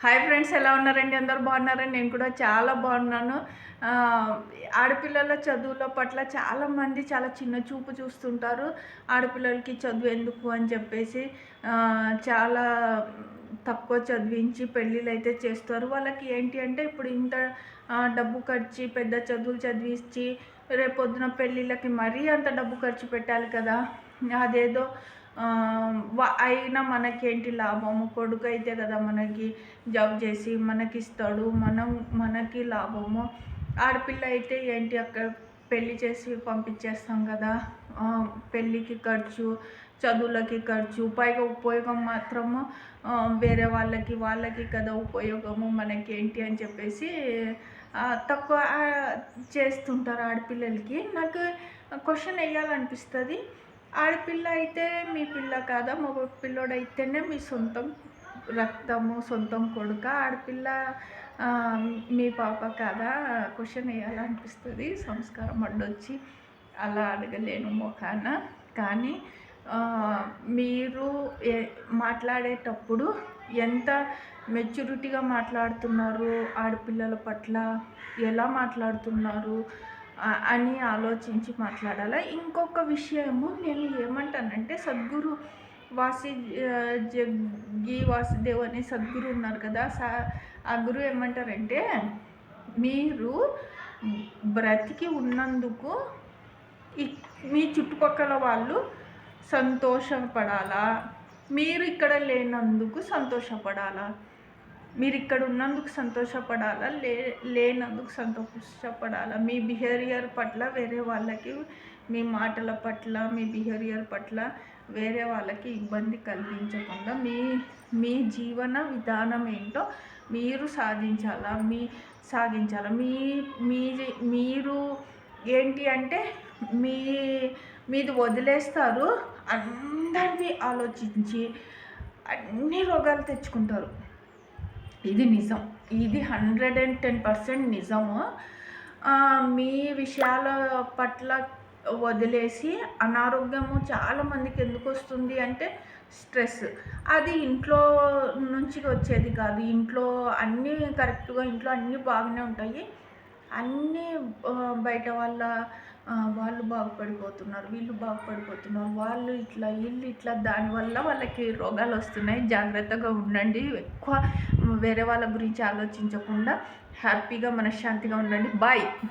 Hi friends, ఎలా ఉన్నారండి? అందరూ బాగున్నారండి? నేను కూడా చాలా బాగున్నాను. ఆడపిల్లల చదువుల పట్ల చాలామంది చాలా చిన్న చూపు చూస్తుంటారు. ఆడపిల్లలకి చదువు ఎందుకు అని చెప్పేసి చాలా తక్కువ చదివించి పెళ్ళిళ్ళు అయితే చేస్తారు. వాళ్ళకి ఏంటి అంటే ఇప్పుడు ఇంత డబ్బు ఖర్చు పెద్ద చదువులు చదివించి రేపొద్దున పెళ్ళిళ్ళకి మరీ అంత డబ్బు ఖర్చు పెట్టాలి కదా. అదేదో అయినా మనకేంటి లాభము? కొడుకు అయితే కదా మనకి జాబ్ చేసి మనకిస్తాడు, మనకి లాభము. ఆడపిల్ల అయితే ఏంటి, అక్కడ పెళ్ళి చేసి పంపించేస్తాం కదా. పెళ్ళికి ఖర్చు, చదువులకి ఖర్చు, పైగా ఉపయోగం మాత్రము వేరే వాళ్ళకి కదా ఉపయోగము, మనకేంటి అని చెప్పేసి తక్కువ చేస్తుంటారు ఆడపిల్లలకి. నాకు క్వశ్చన్ వేయాలనిపిస్తుంది, ఆడపిల్ల అయితే మీ పిల్ల కాదా? మగ పిల్లోడైతేనే మీ సొంతం రక్తము, సొంతం కొడుక? ఆడపిల్ల మీ పాప కాదా? క్వశ్చన్ వేయాలనిపిస్తుంది. సంస్కారం అడ్డొచ్చి అలా అడగలేను మొఖాన. కానీ మీరు మాట్లాడేటప్పుడు ఎంత మెచ్యూరిటీగా మాట్లాడుతున్నారు, ఆడపిల్లల పట్ల ఎలా మాట్లాడుతున్నారు అని ఆలోచించి మాట్లాడాలి. ఇంకొక విషయము నేను ఏమంటానంటే, సద్గురు జగ్గి వాసుదేవ్ అనే సద్గురు ఉన్నారు కదా. ఆ గురువు ఏమంటారంటే, మీరు బ్రతికి ఉన్నందుకు మీ చుట్టుపక్కల వాళ్ళు సంతోషపడాలా, మీరు ఇక్కడ లేనందుకు సంతోషపడాలా? మీరు ఇక్కడ ఉన్నందుకు సంతోషపడాలా, లేనందుకు సంతోషపడాలా? మీ బిహేవియర్ పట్ల వేరే వాళ్ళకి, మీ మాటల పట్ల, మీ బిహేవియర్ పట్ల వేరే వాళ్ళకి ఇబ్బంది కలిగించకుండా మీ జీవన విధానం ఏంటో మీరు సాగించాలా. మీరు ఏంటి అంటే మీది వదిలేస్తారు, అందరినీ ఆలోచించి అన్ని రోగాలు తెచ్చుకుంటారు. ఇది నిజం, ఇది 110% నిజము. మీ విషయాల పట్ల వదిలేసి అనారోగ్యము చాలామందికి ఎందుకు వస్తుంది అంటే స్ట్రెస్. అది ఇంట్లో నుంచి వచ్చేది కాదు. ఇంట్లో అన్నీ కరెక్ట్గా, ఇంట్లో అన్నీ బాగానే ఉంటాయి. అన్నీ బయట వాళ్ళు బాగుపడిపోతున్నారు, వీళ్ళు బాగుపడిపోతున్నారు, వాళ్ళు ఇట్లా వీళ్ళు ఇట్లా, దానివల్ల వాళ్ళకి రోగాలు వస్తున్నాయి. జాగ్రత్తగా ఉండండి. ఎక్కువ వేరే వాళ్ళ గురించి ఆలోచించకుండా హ్యాపీగా మనశ్శాంతిగా ఉండండి. బాయ్.